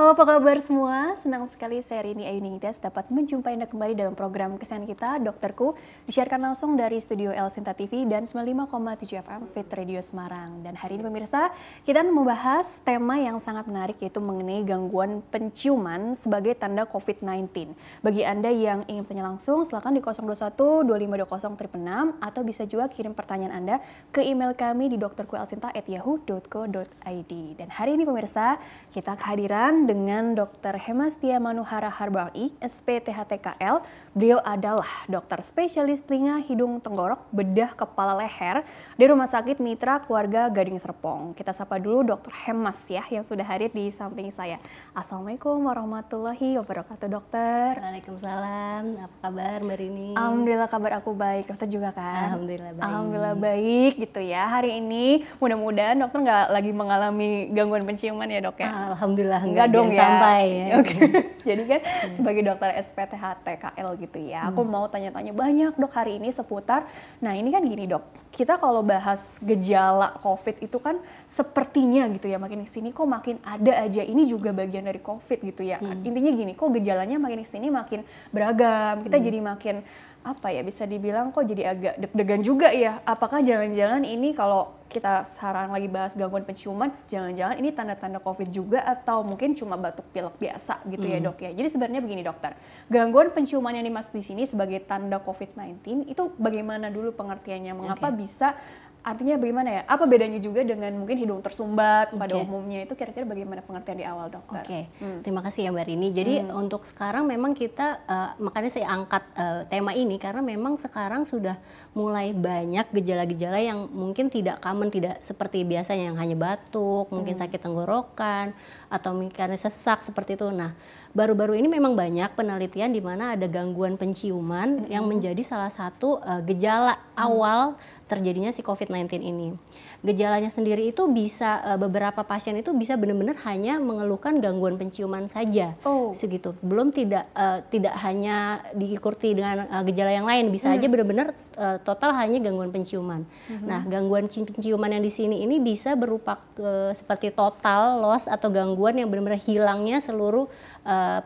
Halo, apa kabar semua? Senang sekali saya Rini Ayunidas dapat menjumpai Anda kembali dalam program kesayangan kita, Dokterku, disiarkan langsung dari studio El Sinta TV dan 95,7 FM Fit Radio Semarang. Dan hari ini pemirsa, kita membahas tema yang sangat menarik, yaitu mengenai gangguan penciuman sebagai tanda COVID-19. Bagi Anda yang ingin bertanya langsung, silakan di 021 2520 666 atau bisa juga kirim pertanyaan Anda ke email kami di dokterkuelsinta@yahoo.co.id. Dan hari ini pemirsa, kita kehadiran dengan Dr. Hemastia Manuhara Harbali, SPTHTKL. Beliau adalah dokter spesialis telinga, hidung, tenggorok, bedah, kepala, leher di Rumah Sakit Mitra Keluarga Gading Serpong. Kita sapa dulu Dr. Hemas ya, yang sudah hadir di samping saya. Assalamualaikum warahmatullahi wabarakatuh, dokter. Waalaikumsalam. Apa kabar Mbak Rini? Alhamdulillah kabar aku baik, dokter juga kan? Alhamdulillah baik. Alhamdulillah baik gitu ya. Hari ini mudah-mudahan dokter nggak lagi mengalami gangguan penciuman ya dok ya? Alhamdulillah enggak dong ya. Sampai ya. Oke. Jadi kan sebagai dokter SPTHTKL gitu ya, aku mau tanya-tanya banyak dok hari ini seputar, nah ini kan gini dok, kita kalau bahas gejala COVID itu kan sepertinya gitu ya, makin kesini kok makin ada aja, ini juga bagian dari COVID gitu ya. Intinya gini, kok gejalanya makin kesini makin beragam, kita jadi makin apa ya, bisa dibilang kok jadi agak deg-degan juga ya. Apakah jangan-jangan ini kalau kita sekarang lagi bahas gangguan penciuman, jangan-jangan ini tanda-tanda COVID juga atau mungkin cuma batuk pilek biasa gitu ya dok ya. Jadi sebenarnya begini dokter, gangguan penciuman yang dimaksud di sini sebagai tanda COVID-19 itu bagaimana dulu pengertiannya? Mengapa bisa? Artinya bagaimana ya? Apa bedanya juga dengan mungkin hidung tersumbat pada umumnya, itu kira-kira bagaimana pengertian di awal dokter? Terima kasih ya Mbak Rini. Jadi untuk sekarang memang kita, makanya saya angkat tema ini karena memang sekarang sudah mulai banyak gejala-gejala yang mungkin tidak common, tidak seperti biasanya yang hanya batuk, mungkin sakit tenggorokan, atau mungkin karena sesak seperti itu. Nah, baru-baru ini memang banyak penelitian di mana ada gangguan penciuman yang menjadi salah satu gejala awal terjadinya si COVID-19 ini. Gejalanya sendiri itu bisa, beberapa pasien itu bisa benar-benar hanya mengeluhkan gangguan penciuman saja, segitu. Belum tidak hanya diikuti dengan gejala yang lain, bisa aja benar-benar total hanya gangguan penciuman. Nah, gangguan penciuman yang di sini ini bisa berupa seperti total loss atau gangguan yang benar-benar hilangnya seluruh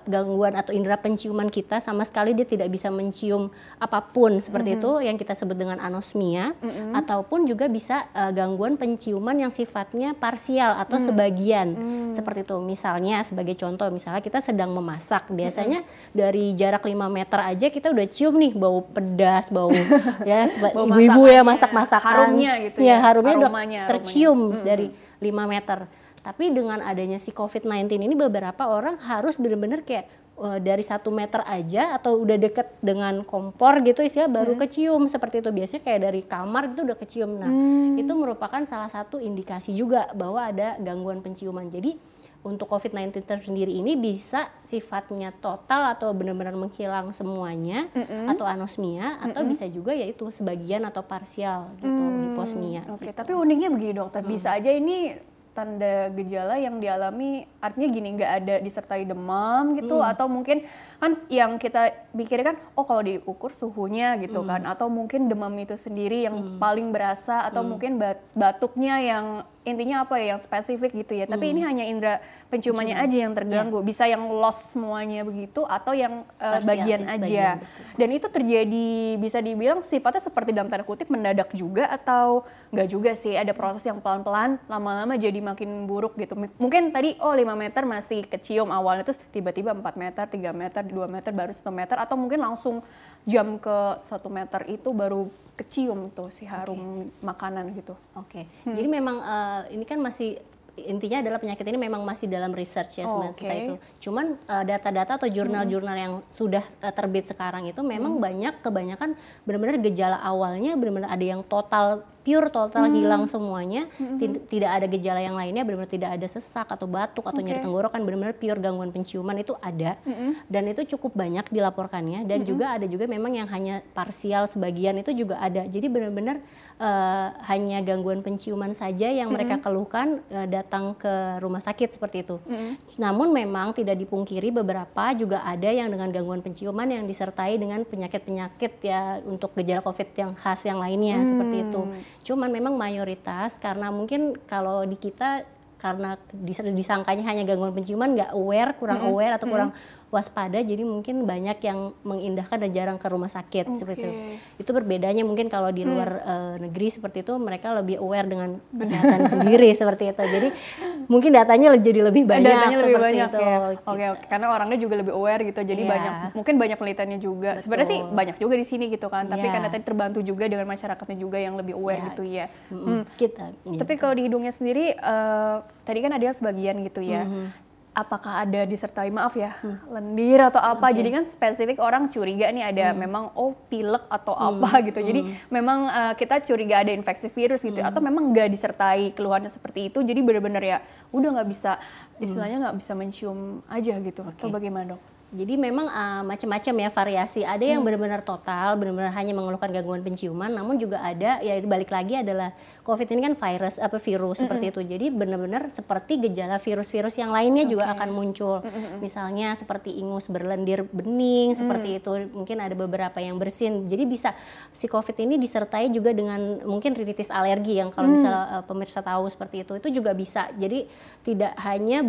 gangguan atau indera penciuman kita, sama sekali dia tidak bisa mencium apapun seperti itu yang kita sebut dengan anosmia, ataupun juga bisa gangguan penciuman yang sifatnya parsial atau sebagian seperti itu. Misalnya sebagai contoh, misalnya kita sedang memasak, biasanya dari jarak 5 meter aja kita udah cium nih bau pedas, bau ya ibu-ibu ya masak-masakan, harumnya gitu ya, harumnya udah tercium dari 5 meter. Tapi dengan adanya si COVID-19 ini beberapa orang harus benar-benar kayak dari 1 meter aja atau udah deket dengan kompor gitu istilah baru kecium seperti itu. Biasanya kayak dari kamar itu udah kecium. Nah, itu merupakan salah satu indikasi juga bahwa ada gangguan penciuman. Jadi untuk COVID-19 tersendiri ini bisa sifatnya total atau benar-benar menghilang semuanya atau anosmia, atau bisa juga yaitu sebagian atau parsial gitu, hiposmia. Oke, gitu. tapi uniknya begini dokter, bisa aja ini tanda gejala yang dialami, artinya gini, nggak ada disertai demam gitu, atau mungkin kan yang kita pikirkan, oh kalau diukur suhunya gitu kan, atau mungkin demam itu sendiri yang paling berasa, atau mungkin batuknya yang intinya apa ya, yang spesifik gitu ya, tapi ini hanya indera penciumannya aja yang terganggu, bisa yang loss semuanya begitu, atau yang bagian aja. Dan itu terjadi, bisa dibilang sifatnya seperti dalam tanda kutip mendadak juga, atau nggak juga sih, ada proses yang pelan-pelan, lama-lama jadi makin buruk gitu. Mungkin tadi 5 meter masih kecium awalnya, terus tiba-tiba 4 meter, 3 meter, 2 meter, baru 1 meter, atau mungkin langsung jam ke 1 meter itu baru kecium tuh si harum makanan gitu. Jadi memang ini kan masih, intinya adalah penyakit ini memang masih dalam research ya seperti itu. Cuman data-data atau jurnal-jurnal yang sudah terbit sekarang itu memang kebanyakan benar-benar gejala awalnya benar-benar ada yang total hilang semuanya, tidak ada gejala yang lainnya, benar-benar tidak ada sesak atau batuk atau nyeri tenggorokan, benar-benar pure gangguan penciuman itu ada, dan itu cukup banyak dilaporkannya, dan juga ada juga memang yang hanya parsial sebagian itu juga ada. Jadi benar-benar hanya gangguan penciuman saja yang mereka keluhkan datang ke rumah sakit seperti itu. Namun memang tidak dipungkiri beberapa juga ada yang dengan gangguan penciuman yang disertai dengan penyakit-penyakit ya untuk gejala COVID yang khas yang lainnya seperti itu. Cuman memang mayoritas karena mungkin kalau di kita karena disangkanya hanya gangguan penciuman, nggak aware, kurang aware atau kurang waspada, jadi mungkin banyak yang mengindahkan dan jarang ke rumah sakit seperti itu. Itu berbedanya mungkin kalau di luar negeri seperti itu, mereka lebih aware dengan kesehatan sendiri seperti itu. Jadi mungkin datanya jadi lebih banyak seperti itu. Ya. Oke, karena orangnya juga lebih aware gitu. Jadi mungkin banyak penelitiannya juga. Sebenarnya sih banyak juga di sini gitu kan. Tapi karena tadi terbantu juga dengan masyarakatnya juga yang lebih aware gitu ya. Tapi kalau di hidungnya sendiri, tadi kan ada yang sebagian gitu ya. Apakah ada disertai lendir atau apa? Jadi kan spesifik orang curiga nih ada memang pilek atau apa gitu. Jadi memang kita curiga ada infeksi virus gitu, atau memang nggak disertai keluhannya seperti itu. Jadi benar-benar ya udah nggak bisa, istilahnya nggak bisa mencium aja gitu. Atau bagaimana, Dok? Jadi memang macam-macam ya variasi. Ada yang benar-benar total, benar-benar hanya mengeluhkan gangguan penciuman. Namun juga ada, ya balik lagi adalah COVID ini kan virus seperti itu. Jadi benar-benar seperti gejala virus-virus yang lainnya juga akan muncul. Misalnya seperti ingus berlendir bening, seperti itu. Mungkin ada beberapa yang bersin. Jadi bisa si COVID ini disertai juga dengan mungkin rinitis alergi yang kalau misalnya pemirsa tahu seperti itu juga bisa. Jadi tidak hanya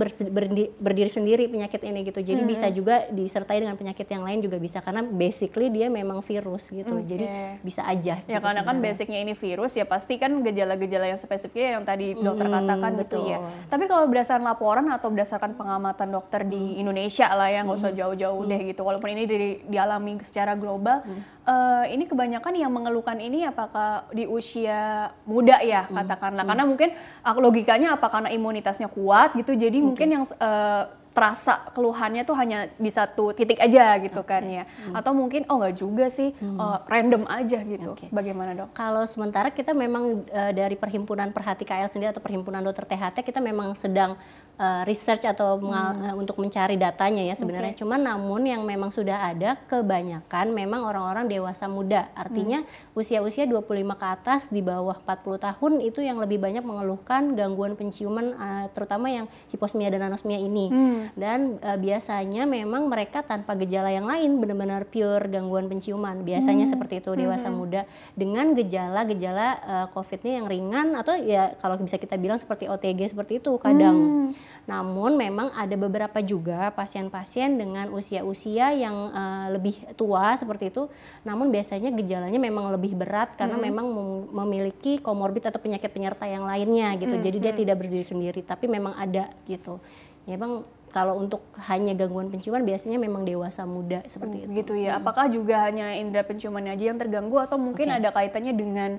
berdiri sendiri penyakit ini gitu. Jadi bisa juga disertai dengan penyakit yang lain juga bisa, karena basically dia memang virus gitu. Jadi bisa aja ya, gitu karena kan basicnya ini virus, ya pasti kan gejala-gejala yang spesifiknya yang tadi dokter katakan gitu ya. Tapi kalau berdasarkan laporan atau berdasarkan pengamatan dokter di Indonesia lah ya, nggak usah jauh-jauh deh gitu, walaupun ini dialami secara global, ini kebanyakan yang mengeluhkan ini apakah di usia muda ya katakanlah, karena mungkin logikanya apa karena imunitasnya kuat gitu, jadi mungkin yang terasa keluhannya tuh hanya di satu titik aja gitu kan ya. Atau mungkin nggak juga sih, random aja gitu. Bagaimana, Dok? Kalau sementara kita memang dari Perhimpunan Perhati KL sendiri atau Perhimpunan Dokter THT, kita memang sedang research atau untuk mencari datanya ya sebenarnya. Cuman namun yang memang sudah ada kebanyakan memang orang-orang dewasa muda. Artinya usia-usia 25 ke atas, di bawah 40 tahun itu yang lebih banyak mengeluhkan gangguan penciuman, terutama yang hiposmia dan anosmia ini. Dan biasanya memang mereka tanpa gejala yang lain, benar-benar pure gangguan penciuman. Biasanya seperti itu dewasa muda dengan gejala-gejala COVID-nya yang ringan, atau ya kalau bisa kita bilang seperti OTG seperti itu kadang. Namun memang ada beberapa juga pasien-pasien dengan usia-usia yang lebih tua seperti itu, namun biasanya gejalanya memang lebih berat karena memang memiliki komorbid atau penyakit penyerta yang lainnya gitu. Jadi dia tidak berdiri sendiri, tapi memang ada gitu. Ya bang, kalau untuk hanya gangguan penciuman biasanya memang dewasa muda seperti itu. Gitu ya. Apakah juga hanya indera penciumannya aja yang terganggu, atau mungkin ada kaitannya dengan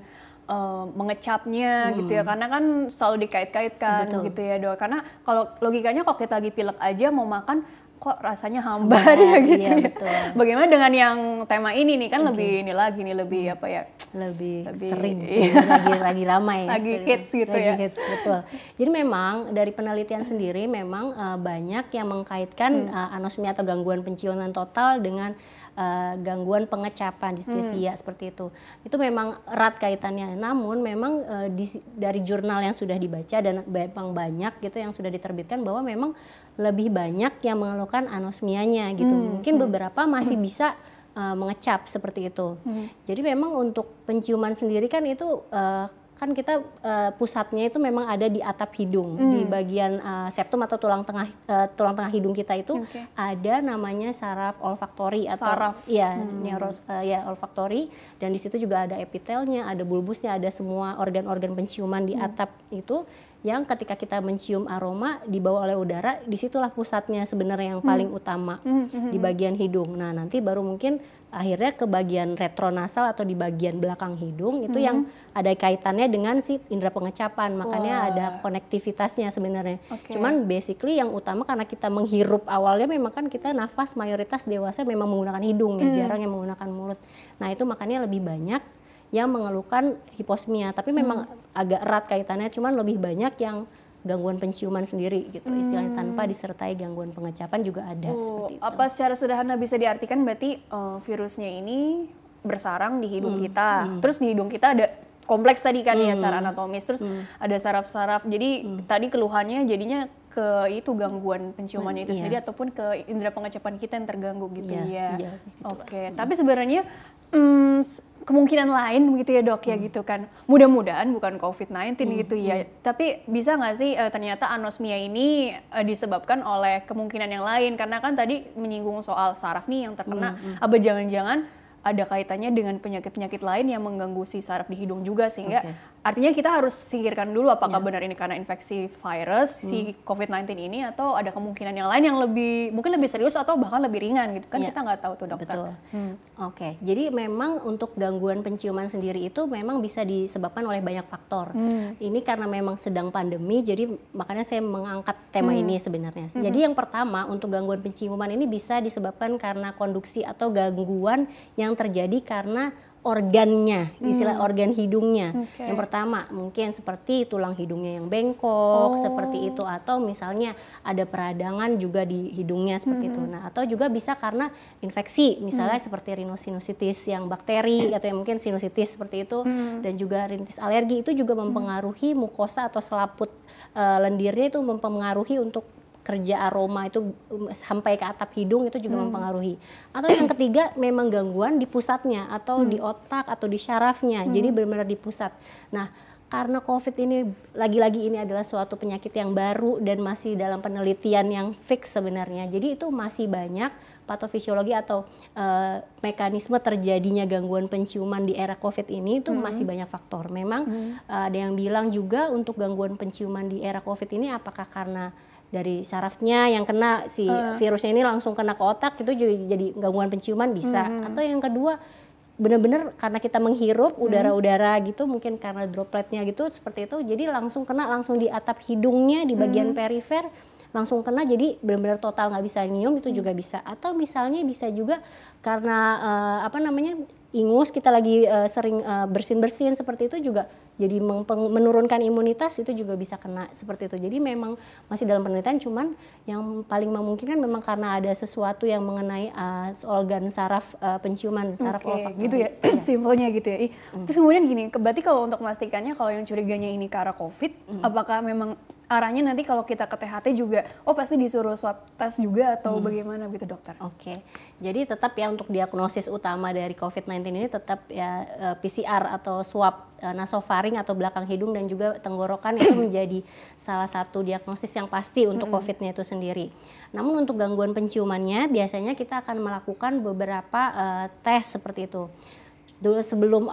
mengecapnya gitu ya, karena kan selalu dikait-kaitkan gitu ya, Dok. Karena kalau logikanya kalau kita lagi pilek aja mau makan kok rasanya hambar ya gitu ya. Betul. Bagaimana dengan yang tema ini nih, kan lebih ini lagi nih, lebih apa ya? Lebih sering sih, lagi ramai. Lagi hits gitu ya. Lagi hits, betul. Jadi memang dari penelitian sendiri memang banyak yang mengkaitkan anosmia atau gangguan penciuman total dengan gangguan pengecapan, dispepsia seperti itu. Itu memang erat kaitannya. Namun memang dari jurnal yang sudah dibaca dan memang banyak gitu yang sudah diterbitkan bahwa memang lebih banyak yang mengeluhkan anosmianya gitu. Mungkin beberapa masih bisa mengecap seperti itu. Jadi memang untuk penciuman sendiri kan itu kan kita pusatnya itu memang ada di atap hidung, di bagian septum atau tulang tengah hidung kita itu ada namanya saraf olfaktori atau olfaktori, dan di situ juga ada epitelnya, ada bulbusnya, ada semua organ-organ penciuman di atap itu, yang ketika kita mencium aroma dibawa oleh udara, disitulah pusatnya sebenarnya yang paling utama di bagian hidung. Nah nanti baru mungkin akhirnya ke bagian retronasal atau di bagian belakang hidung itu yang ada kaitannya dengan si indera pengecapan, makanya ada konektivitasnya sebenarnya. Cuman basically yang utama karena kita menghirup awalnya memang kan kita nafas mayoritas dewasa memang menggunakan hidung ya, jarang yang menggunakan mulut. Nah itu makanya lebih banyak yang mengeluhkan hiposmia, tapi memang agak erat kaitannya, cuman lebih banyak yang gangguan penciuman sendiri gitu, istilahnya tanpa disertai gangguan pengecapan juga ada seperti itu. Apa secara sederhana bisa diartikan berarti virusnya ini bersarang di hidung kita, terus di hidung kita ada kompleks tadi kan ya secara anatomis, terus ada saraf-saraf, jadi tadi keluhannya jadinya ke itu gangguan penciumannya itu sendiri ataupun ke indera pengecapan kita yang terganggu gitu ya. Oke, tapi sebenarnya kemungkinan lain begitu ya dok ya gitu kan. Mudah-mudahan bukan COVID-19 gitu ya. Tapi bisa nggak sih ternyata anosmia ini disebabkan oleh kemungkinan yang lain? Karena kan tadi menyinggung soal saraf nih yang terkena. Apa jangan-jangan ada kaitannya dengan penyakit-penyakit lain yang mengganggu si saraf di hidung juga, sehingga artinya kita harus singkirkan dulu apakah benar ini karena infeksi virus si COVID-19 ini, atau ada kemungkinan yang lain yang mungkin lebih serius atau bahkan lebih ringan gitu kan. Kita nggak tahu tuh dokter. Betul. Oke, jadi memang untuk gangguan penciuman sendiri itu memang bisa disebabkan oleh banyak faktor. Ini karena memang sedang pandemi, jadi makanya saya mengangkat tema ini sebenarnya. Jadi yang pertama, untuk gangguan penciuman ini bisa disebabkan karena konduksi atau gangguan yang terjadi karena organnya, istilah organ hidungnya. Yang pertama mungkin seperti tulang hidungnya yang bengkok, seperti itu, atau misalnya ada peradangan juga di hidungnya seperti itu. Nah, atau juga bisa karena infeksi, misalnya seperti rhinosinusitis yang bakteri atau yang mungkin sinusitis seperti itu, dan juga rinitis alergi itu juga mempengaruhi mukosa atau selaput lendirnya, itu mempengaruhi untuk kerja aroma itu sampai ke atap hidung, itu juga mempengaruhi. Atau yang ketiga memang gangguan di pusatnya atau di otak atau di syarafnya, jadi benar-benar di pusat. Nah, karena COVID ini lagi-lagi ini adalah suatu penyakit yang baru dan masih dalam penelitian yang fix sebenarnya, jadi itu masih banyak patofisiologi atau mekanisme terjadinya gangguan penciuman di era COVID ini itu masih banyak faktor. Memang ada yang bilang juga untuk gangguan penciuman di era COVID ini apakah karena dari sarafnya yang kena si virusnya ini langsung kena ke otak, itu juga jadi gangguan penciuman bisa. Atau yang kedua benar-benar karena kita menghirup udara-udara gitu, mungkin karena dropletnya gitu seperti itu, jadi langsung kena langsung di atap hidungnya di bagian perifer, langsung kena, jadi benar-benar total nggak bisa nyium, itu juga bisa. Atau misalnya bisa juga karena ingus, kita lagi sering bersin-bersin seperti itu juga jadi menurunkan imunitas, itu juga bisa kena seperti itu. Jadi memang masih dalam penelitian, cuman yang paling memungkinkan memang karena ada sesuatu yang mengenai organ saraf penciuman, saraf olfaktor. Gitu ya, simpelnya gitu ya. Terus kemudian gini, berarti kalau untuk memastikannya kalau yang curiganya ini ke arah COVID, apakah memang arahnya nanti kalau kita ke THT juga, pasti disuruh swab tes juga atau bagaimana gitu dokter? Oke, jadi tetap ya untuk diagnosis utama dari COVID-19 ini tetap ya PCR atau swab nasofaring atau belakang hidung dan juga tenggorokan itu menjadi salah satu diagnosis yang pasti untuk COVID-nya itu sendiri. Namun untuk gangguan penciumannya biasanya kita akan melakukan beberapa tes seperti itu. Dulu sebelum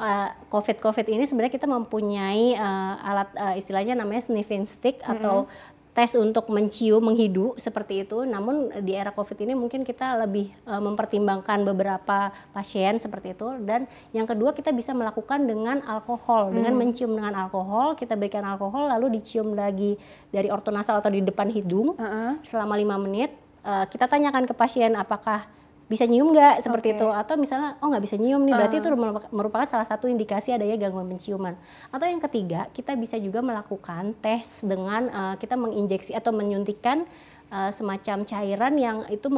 COVID ini sebenarnya kita mempunyai alat istilahnya namanya sniffing stick atau tes untuk mencium, menghidu seperti itu. Namun di era COVID ini mungkin kita lebih mempertimbangkan beberapa pasien seperti itu. Dan yang kedua kita bisa melakukan dengan alkohol, dengan mencium dengan alkohol. Kita berikan alkohol lalu dicium lagi dari ortonasal atau di depan hidung selama 5 menit. Kita tanyakan ke pasien apakah bisa nyium nggak seperti itu, atau misalnya nggak bisa nyium nih, berarti itu merupakan salah satu indikasi adanya gangguan penciuman. Atau yang ketiga, kita bisa juga melakukan tes dengan kita menginjeksi atau menyuntikkan semacam cairan yang itu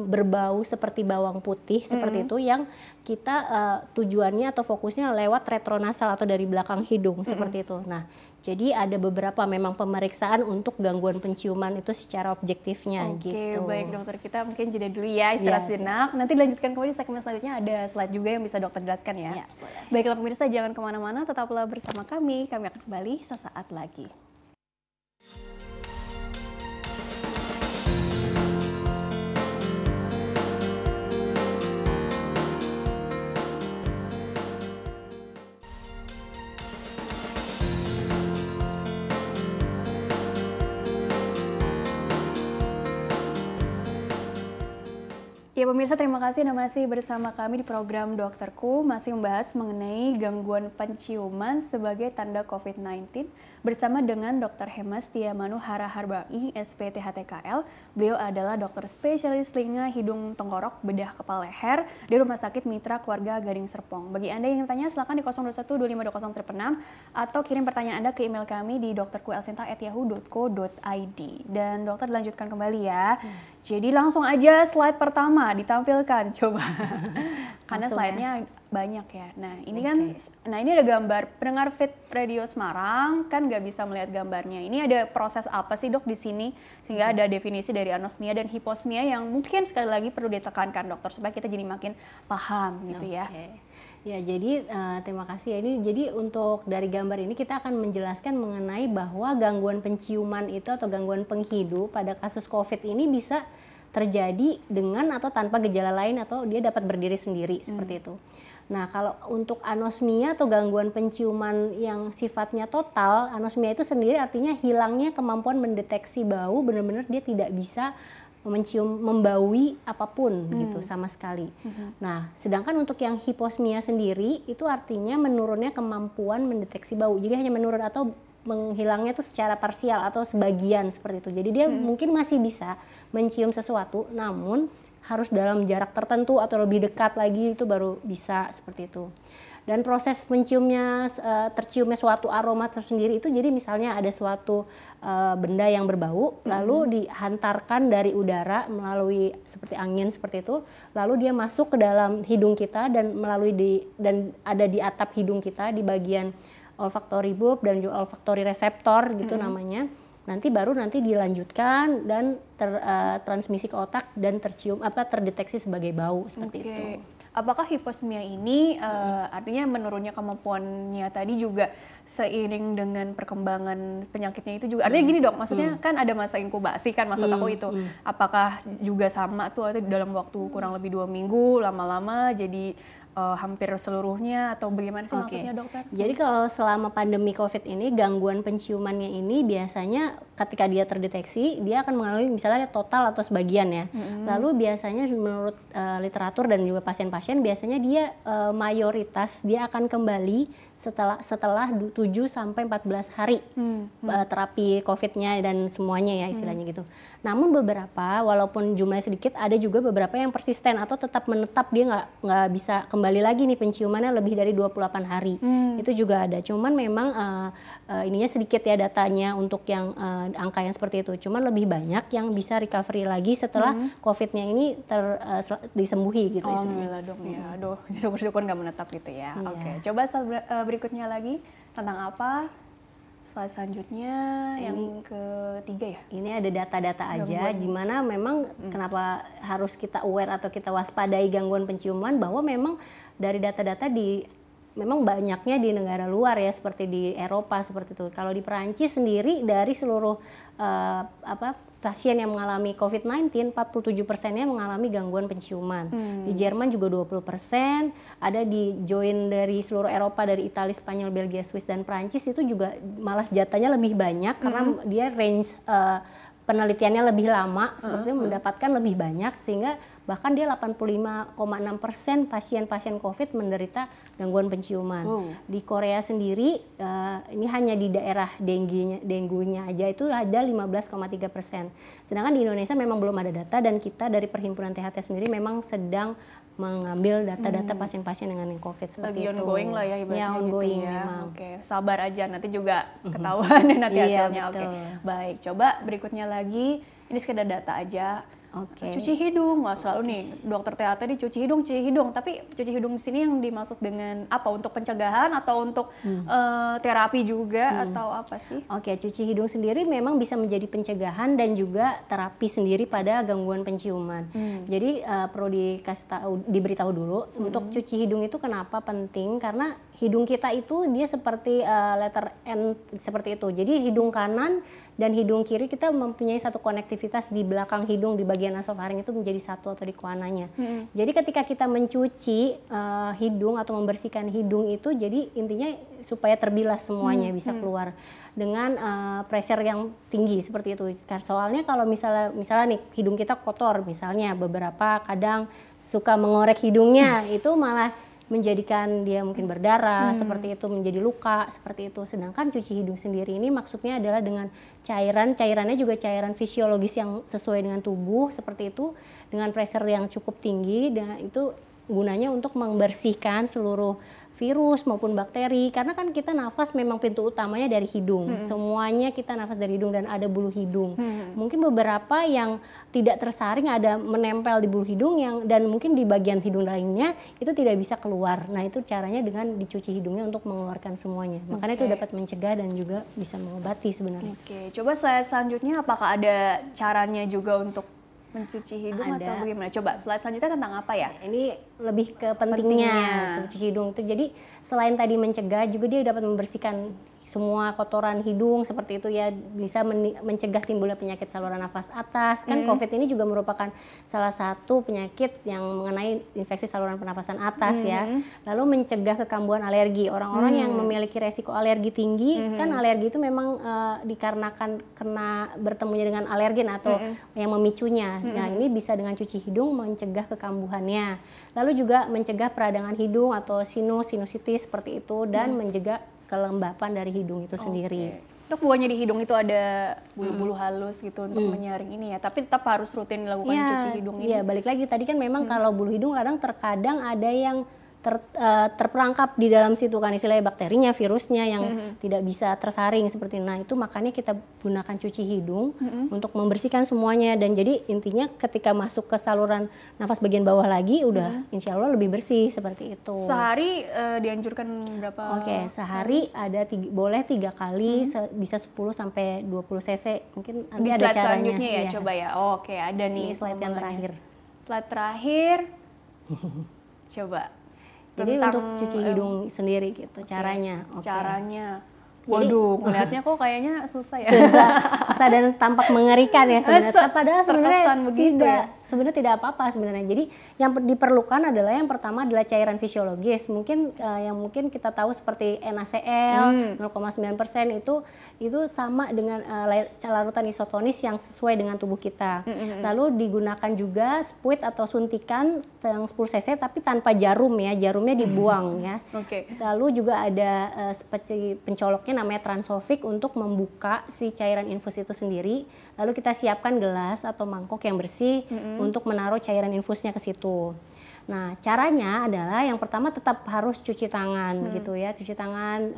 berbau seperti bawang putih seperti itu, yang kita tujuannya atau fokusnya lewat retronasal atau dari belakang hidung seperti itu. Nah, jadi ada beberapa memang pemeriksaan untuk gangguan penciuman itu secara objektifnya gitu. Oke, baik dokter, kita mungkin jeda dulu ya, istirahat sejenak. Nanti dilanjutkan kembali di segmen selanjutnya, ada slide juga yang bisa dokter jelaskan ya. Baiklah pemirsa, jangan kemana-mana, tetaplah bersama kami akan kembali sesaat lagi. Ya pemirsa, terima kasih Anda masih bersama kami di program Dokterku, masih membahas mengenai gangguan penciuman sebagai tanda COVID-19 bersama dengan Dr. Hemastia Manuhara Harbangi, SPTHTKL. Beliau adalah dokter spesialis telinga, hidung, tenggorok, bedah, kepala, leher di Rumah Sakit Mitra Keluarga Gading Serpong. Bagi Anda yang ingin bertanya, silakan di 021-2520-6 atau kirim pertanyaan Anda ke email kami di dokterkuelsinta@yahoo.co.id. Dan dokter dilanjutkan kembali ya. Jadi langsung aja slide pertama ditampilkan, coba. Karena slide-nya banyak ya. Nah ini kan, nah ini ada gambar pendengar Fit Radio Semarang kan nggak bisa melihat gambarnya. Ini ada proses apa sih dok di sini sehingga ada definisi dari anosmia dan hiposmia yang mungkin sekali lagi perlu ditekankan dokter supaya kita jadi makin paham gitu ya. Ya, jadi terima kasih ya. Ini jadi untuk dari gambar ini kita akan menjelaskan mengenai bahwa gangguan penciuman itu atau gangguan penghidup pada kasus COVID ini bisa terjadi dengan atau tanpa gejala lain atau dia dapat berdiri sendiri seperti itu. Nah, kalau untuk anosmia atau gangguan penciuman yang sifatnya total, anosmia itu sendiri artinya hilangnya kemampuan mendeteksi bau, benar-benar dia tidak bisa mencium, membaui apapun gitu sama sekali. Nah, sedangkan untuk yang hiposmia sendiri itu artinya menurunnya kemampuan mendeteksi bau. Jadi hanya menurun atau menghilangnya itu secara parsial atau sebagian seperti itu. Jadi dia mungkin masih bisa mencium sesuatu, namun harus dalam jarak tertentu atau lebih dekat lagi itu baru bisa seperti itu. Dan proses menciumnya, terciumnya suatu aroma tersendiri itu jadi misalnya ada suatu benda yang berbau, lalu dihantarkan dari udara melalui seperti angin seperti itu, lalu dia masuk ke dalam hidung kita dan dan ada di atap hidung kita di bagian olfactory bulb dan juga olfactory receptor gitu namanya. Nanti dilanjutkan dan transmisi ke otak dan terdeteksi sebagai bau seperti itu. Apakah hiposmia ini artinya menurunnya kemampuannya tadi juga seiring dengan perkembangan penyakitnya itu juga? Artinya gini dok, maksudnya kan ada masa inkubasi kan maksud aku itu. Apakah juga sama tuh atau dalam waktu kurang lebih 2 minggu lama-lama jadi hampir seluruhnya atau bagaimana sih maksudnya dokter? Jadi kalau selama pandemi COVID ini gangguan penciumannya ini biasanya ketika dia terdeteksi dia akan mengalami misalnya total atau sebagian ya. Lalu biasanya menurut literatur dan juga pasien-pasien biasanya dia mayoritas dia akan kembali setelah 7 sampai 14 hari terapi COVID-nya dan semuanya ya istilahnya gitu. Namun beberapa walaupun jumlahnya sedikit ada juga beberapa yang persisten atau tetap menetap dia nggak bisa kembali lagi nih penciumannya lebih dari 28 hari. Itu juga ada. Cuman memang ininya sedikit ya datanya untuk yang angka yang seperti itu. Cuman lebih banyak yang bisa recovery lagi setelah COVID-nya ini disembuhi gitu. Alhamdulillah dong ya. Aduh, syukur-syukur nggak menetap gitu ya. Oke, coba berikutnya lagi tentang apa? Slide selanjutnya yang ketiga ya. Ini ada data-data aja gimana memang kenapa harus kita aware atau kita waspadai gangguan penciuman bahwa memang dari data-data memang banyaknya di negara luar ya seperti di Eropa seperti itu. Kalau di Perancis sendiri dari seluruh pasien yang mengalami COVID-19 47%-nya mengalami gangguan penciuman. Di Jerman juga 20%, ada di join dari seluruh Eropa dari Italia, Spanyol, Belgia, Swiss dan Perancis itu juga malah jatahnya lebih banyak karena dia range penelitiannya lebih lama seperti mendapatkan lebih banyak sehingga bahkan dia 85,6% pasien-pasien COVID menderita gangguan penciuman. Di Korea sendiri ini hanya di daerah dengunya aja itu ada 15,3%. Sedangkan di Indonesia memang belum ada data dan kita dari Perhimpunan THT sendiri memang sedang mengambil data-data pasien-pasien dengan COVID seperti itu. Lagi ongoing lah ya ibaratnya ya, ongoing gitu ya. memang. Oke, sabar aja nanti juga ketahuan nanti hasilnya. Oke, baik. Coba berikutnya lagi, ini sekedar data aja. Cuci hidung, wah selalu nih dokter THT di cuci hidung, tapi cuci hidung di sini yang dimaksud dengan apa? Untuk pencegahan atau untuk terapi juga atau apa sih? Oke, cuci hidung sendiri memang bisa menjadi pencegahan dan juga terapi sendiri pada gangguan penciuman. Jadi perlu diberitahu dulu untuk cuci hidung itu kenapa penting karena hidung kita itu dia seperti letter N seperti itu. Jadi hidung kanan dan hidung kiri kita mempunyai satu konektivitas di belakang hidung di bagian nasofaring itu menjadi satu atau di koananya. Jadi ketika kita mencuci hidung atau membersihkan hidung itu jadi intinya supaya terbilas semuanya bisa keluar dengan pressure yang tinggi seperti itu. Soalnya kalau misalnya nih hidung kita kotor misalnya beberapa kadang suka mengorek hidungnya itu malah menjadikan dia mungkin berdarah seperti itu, menjadi luka seperti itu. Sedangkan cuci hidung sendiri ini maksudnya adalah dengan cairannya juga cairan fisiologis yang sesuai dengan tubuh seperti itu, dengan pressure yang cukup tinggi dan itu gunanya untuk membersihkan seluruh virus maupun bakteri, karena kan kita nafas memang pintu utamanya dari hidung, semuanya kita nafas dari hidung dan ada bulu hidung. Mungkin beberapa yang tidak tersaring ada menempel di bulu hidung dan mungkin di bagian hidung lainnya itu tidak bisa keluar. Nah itu caranya dengan dicuci hidungnya untuk mengeluarkan semuanya. Makanya itu dapat mencegah dan juga bisa mengobati sebenarnya. Oke, coba slide selanjutnya apakah ada caranya juga untuk mencuci hidung atau bagaimana? Coba slide selanjutnya tentang apa ya? Ini lebih ke pentingnya mencuci hidung itu. Jadi selain tadi mencegah juga dia dapat membersihkan semua kotoran hidung seperti itu ya, bisa mencegah timbulnya penyakit saluran nafas atas. Kan COVID ini juga merupakan salah satu penyakit yang mengenai infeksi saluran pernafasan atas ya. Lalu mencegah kekambuhan alergi. Orang-orang yang memiliki resiko alergi tinggi, kan alergi itu memang dikarenakan kena bertemunya dengan alergen atau yang memicunya. Nah ini bisa dengan cuci hidung mencegah kekambuhannya. Lalu juga mencegah peradangan hidung atau sinusitis seperti itu dan mencegah kelembapan dari hidung itu sendiri. Dok, buahnya di hidung itu ada bulu-bulu halus gitu untuk menyaring ini ya, tapi tetap harus rutin dilakukan cuci hidung ini. Iya, balik lagi tadi kan memang kalau bulu hidung terkadang ada yang terperangkap di dalam situ kan, istilahnya bakterinya, virusnya yang tidak bisa tersaring seperti itu. Nah itu makanya kita gunakan cuci hidung untuk membersihkan semuanya, dan jadi intinya ketika masuk ke saluran nafas bagian bawah lagi udah insya Allah lebih bersih seperti itu. Sehari dianjurkan berapa? Oke, sehari ada boleh 3 kali, bisa 10 sampai 20 cc. Mungkin nanti ada caranya. Selanjutnya ya, coba ya. Oke, ada nih. Ini slide yang terakhir. Slide terakhir. Coba. Jadi untuk cuci hidung sendiri gitu caranya. Caranya. Waduh, ngeliatnya kok kayaknya susah ya. Susah dan tampak mengerikan ya sebenarnya. Padahal sebenarnya tidak. Ya? Sebenarnya tidak apa-apa sebenarnya. Jadi yang diperlukan adalah yang pertama adalah cairan fisiologis. Mungkin yang mungkin kita tahu seperti NaCl 0,9% itu sama dengan larutan isotonis yang sesuai dengan tubuh kita. Lalu digunakan juga spuit atau suntikan yang 10 cc tapi tanpa jarum ya. Jarumnya dibuang ya. Lalu juga ada seperti pencoloknya namanya Transofik untuk membuka si cairan infus itu sendiri. Lalu kita siapkan gelas atau mangkok yang bersih untuk menaruh cairan infusnya ke situ. Nah, caranya adalah yang pertama tetap harus cuci tangan gitu ya. Cuci tangan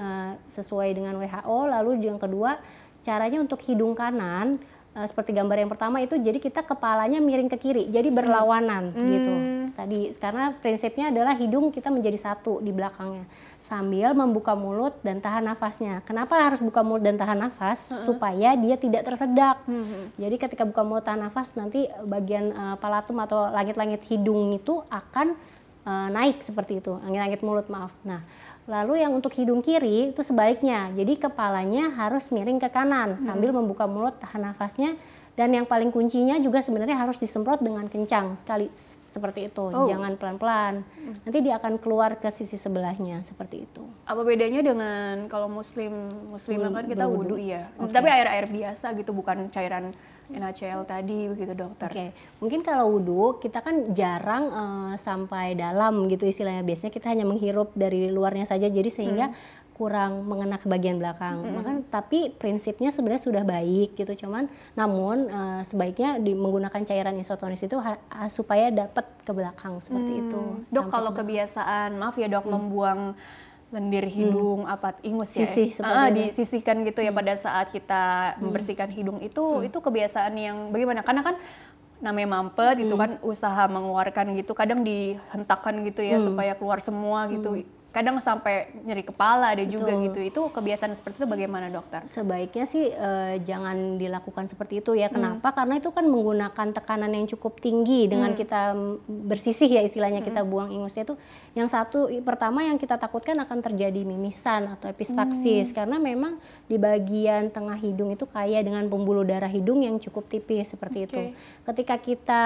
sesuai dengan WHO. Lalu yang kedua, caranya untuk hidung kanan seperti gambar yang pertama itu, jadi kita kepalanya miring ke kiri, jadi berlawanan gitu. Tadi karena prinsipnya adalah hidung kita menjadi satu di belakangnya sambil membuka mulut dan tahan nafasnya. Kenapa harus buka mulut dan tahan nafas? Supaya dia tidak tersedak. Jadi ketika buka mulut tahan nafas nanti bagian palatum atau langit-langit hidung itu akan naik seperti itu, langit-langit mulut maaf. Nah, lalu yang untuk hidung kiri itu sebaliknya, jadi kepalanya harus miring ke kanan sambil membuka mulut tahan nafasnya, dan yang paling kuncinya juga sebenarnya harus disemprot dengan kencang sekali seperti itu, jangan pelan-pelan, nanti dia akan keluar ke sisi sebelahnya seperti itu. Apa bedanya dengan kalau muslimah kan kita wudhu ya, tapi air biasa gitu, bukan cairan NaCl tadi begitu dokter. Mungkin kalau wudhu kita kan jarang sampai dalam gitu istilahnya, biasanya kita hanya menghirup dari luarnya saja, jadi sehingga kurang mengena ke bagian belakang. Tapi prinsipnya sebenarnya sudah baik gitu, namun sebaiknya menggunakan cairan isotonis itu supaya dapat ke belakang seperti itu. Dok, kalau kebiasaan maaf ya dok, membuang lendir hidung, ingus Sisih, ya, disisihkan gitu ya pada saat kita membersihkan hidung itu kebiasaan yang bagaimana? Karena kan namanya mampet itu kan usaha mengeluarkan gitu, kadang dihentakkan gitu ya supaya keluar semua gitu. Kadang sampai nyeri kepala ada juga gitu. Itu kebiasaan seperti itu bagaimana dokter? Sebaiknya sih jangan dilakukan seperti itu ya. Kenapa? Karena itu kan menggunakan tekanan yang cukup tinggi dengan kita bersisih ya istilahnya, kita buang ingusnya itu. Yang satu pertama yang kita takutkan akan terjadi mimisan atau epistaksis, karena memang di bagian tengah hidung itu kaya dengan pembuluh darah hidung yang cukup tipis seperti itu. Ketika kita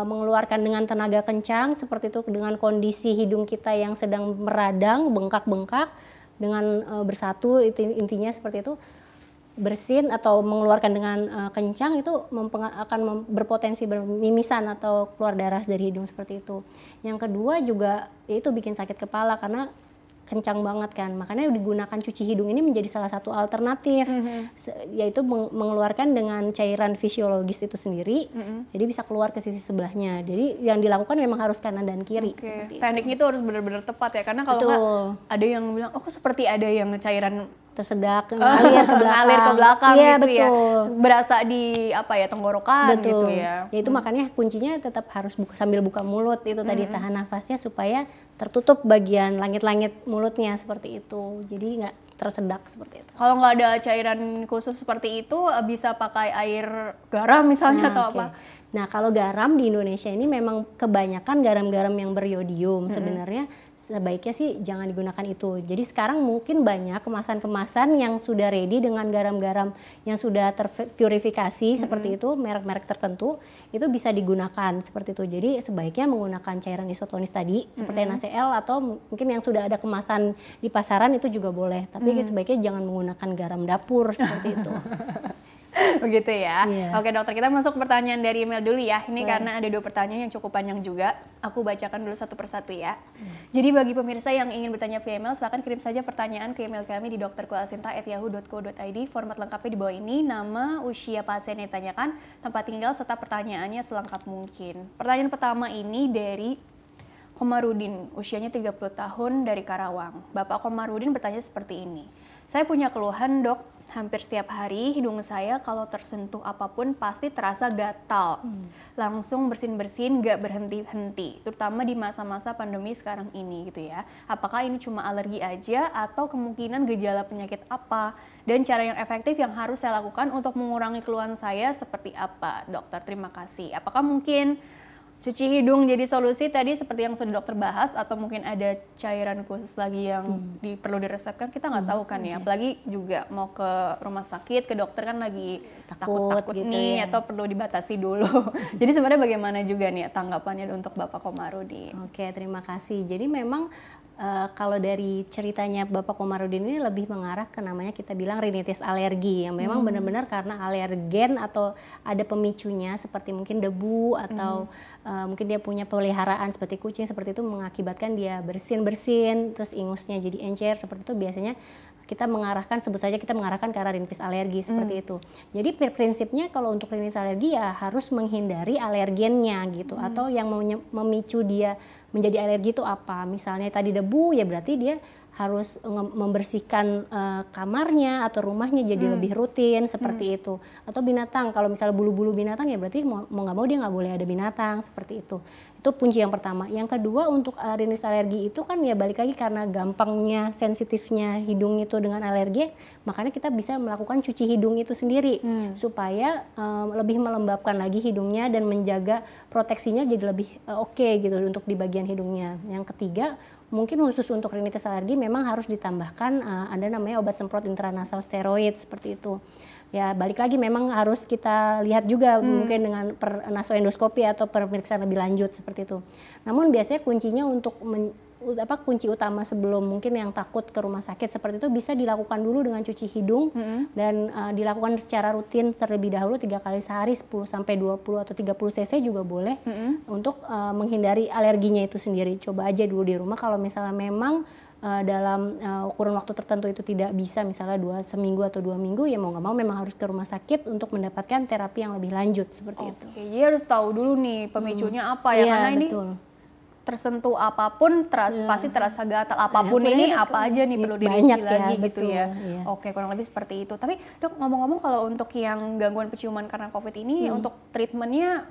mengeluarkan dengan tenaga kencang seperti itu, dengan kondisi hidung kita yang sedang meradang, bengkak-bengkak dengan bersatu, intinya seperti itu, bersin atau mengeluarkan dengan kencang itu akan berpotensi bermimisan atau keluar darah dari hidung seperti itu. Yang kedua juga itu bikin sakit kepala, karena kencang banget kan, makanya digunakan cuci hidung ini menjadi salah satu alternatif, yaitu mengeluarkan dengan cairan fisiologis itu sendiri, jadi bisa keluar ke sisi sebelahnya. Jadi yang dilakukan memang harus kanan dan kiri. Seperti tekniknya itu harus benar-benar tepat ya, karena kalau nggak ada yang bilang, oh seperti ada yang cairan tersedak ngalir ke belakang, ngalir ke belakang iya, gitu betul. ya, berasa di apa ya, tenggorokan gitu ya. Ya itu makanya kuncinya tetap harus sambil buka mulut itu tadi, tahan nafasnya supaya tertutup bagian langit-langit mulutnya seperti itu, jadi nggak tersedak seperti itu. Kalau nggak ada cairan khusus seperti itu, bisa pakai air garam misalnya atau apa? Nah kalau garam di Indonesia ini memang kebanyakan garam-garam yang beriodium. Sebenarnya sebaiknya sih jangan digunakan itu. Jadi sekarang mungkin banyak kemasan-kemasan yang sudah ready dengan garam-garam yang sudah terpurifikasi seperti itu, merek-merek tertentu, itu bisa digunakan seperti itu. Jadi sebaiknya menggunakan cairan isotonis tadi seperti NaCl, atau mungkin yang sudah ada kemasan di pasaran itu juga boleh. Tapi sebaiknya jangan menggunakan garam dapur seperti itu. Begitu ya. Oke dokter, kita masuk pertanyaan dari email dulu ya. Ini karena ada 2 pertanyaan yang cukup panjang juga. Aku bacakan dulu satu persatu ya. Jadi bagi pemirsa yang ingin bertanya via email, silakan kirim saja pertanyaan ke email kami di dokterkulasinta@yahoo.co.id. Format lengkapnya di bawah ini, nama, usia pasien yang ditanyakan, tempat tinggal, serta pertanyaannya selengkap mungkin. Pertanyaan pertama ini dari Komarudin, usianya 30 tahun, dari Karawang. Bapak Komarudin bertanya seperti ini. Saya punya keluhan dok, hampir setiap hari hidung saya kalau tersentuh apapun pasti terasa gatal. Langsung bersin-bersin gak berhenti-henti, terutama di masa-masa pandemi sekarang ini gitu ya. Apakah ini cuma alergi aja atau kemungkinan gejala penyakit apa? Dan cara yang efektif yang harus saya lakukan untuk mengurangi keluhan saya seperti apa? Dokter, terima kasih. Apakah mungkin cuci hidung jadi solusi tadi seperti yang sudah dokter bahas, atau mungkin ada cairan khusus lagi yang perlu diresepkan, kita nggak tahu kan ya. Apalagi juga mau ke rumah sakit, ke dokter kan lagi takut gitu nih ya. Atau perlu dibatasi dulu. Jadi sebenarnya bagaimana juga nih tanggapannya untuk Bapak Komarudin? Oke, terima kasih. Jadi memang kalau dari ceritanya Bapak Komarudin ini lebih mengarah ke namanya kita bilang rinitis alergi, yang memang benar-benar karena alergen atau ada pemicunya seperti mungkin debu atau mungkin dia punya peliharaan seperti kucing, seperti itu mengakibatkan dia bersin-bersin, terus ingusnya jadi encer, seperti itu biasanya kita mengarahkan, sebut saja kita mengarahkan ke arah rinitis alergi seperti itu. Jadi prinsipnya kalau untuk rinitis alergi ya harus menghindari alergennya gitu, atau yang memicu dia menjadi alergi itu apa. Misalnya tadi debu, ya berarti dia harus membersihkan kamarnya atau rumahnya jadi lebih rutin seperti itu. Atau binatang, kalau misalnya bulu-bulu binatang ya berarti mau nggak mau dia nggak boleh ada binatang seperti itu. Itu kunci yang pertama. Yang kedua untuk rinitis alergi itu kan ya balik lagi karena gampangnya, sensitifnya hidung itu dengan alergi, makanya kita bisa melakukan cuci hidung itu sendiri supaya lebih melembabkan lagi hidungnya dan menjaga proteksinya jadi lebih oke gitu untuk di bagian hidungnya. Yang ketiga, mungkin khusus untuk rinitis alergi memang harus ditambahkan ada namanya obat semprot intranasal steroid seperti itu. Ya balik lagi memang harus kita lihat juga mungkin dengan nasoendoskopi atau pemeriksaan lebih lanjut seperti itu. Namun biasanya kuncinya untuk kunci utama sebelum mungkin yang takut ke rumah sakit seperti itu bisa dilakukan dulu dengan cuci hidung dan dilakukan secara rutin terlebih dahulu 3 kali sehari 10 sampai 20 atau 30 cc juga boleh untuk menghindari alerginya itu sendiri. Coba aja dulu di rumah, kalau misalnya memang dalam kurun waktu tertentu itu tidak bisa, misalnya seminggu atau 2 minggu, ya mau nggak mau memang harus ke rumah sakit untuk mendapatkan terapi yang lebih lanjut seperti itu. Jadi harus tahu dulu nih pemicunya apa ya, karena ini tersentuh apapun pasti terasa gatal, apapun ini apa aja nih perlu dirinci lagi gitu ya. Oke, kurang lebih seperti itu. Tapi dok, ngomong-ngomong kalau untuk yang gangguan penciuman karena COVID ini, untuk treatmentnya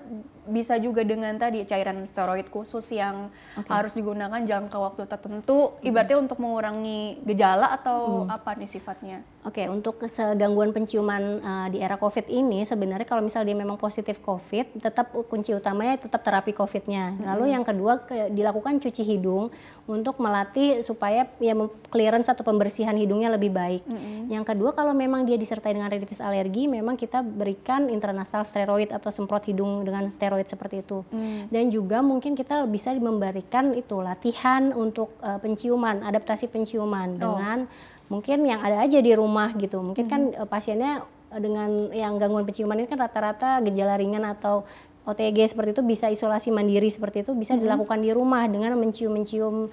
bisa juga dengan tadi cairan steroid khusus yang harus digunakan jangka waktu tertentu, ibaratnya untuk mengurangi gejala atau apa nih sifatnya? Oke, untuk gangguan penciuman di era COVID ini sebenarnya kalau misalnya dia memang positif COVID, tetap kunci utamanya tetap terapi COVID-nya. Lalu yang kedua dilakukan cuci hidung untuk melatih supaya ya clearance atau pembersihan hidungnya lebih baik. Yang kedua, kalau memang dia disertai dengan rinitis alergi, memang kita berikan intranasal steroid atau semprot hidung dengan steroid seperti itu. Dan juga mungkin kita bisa memberikan itu latihan untuk penciuman, adaptasi penciuman dengan mungkin yang ada aja di rumah gitu. Mungkin kan pasiennya dengan yang gangguan penciuman ini kan rata-rata gejala ringan atau OTG seperti itu, bisa isolasi mandiri seperti itu, bisa dilakukan di rumah dengan mencium-mencium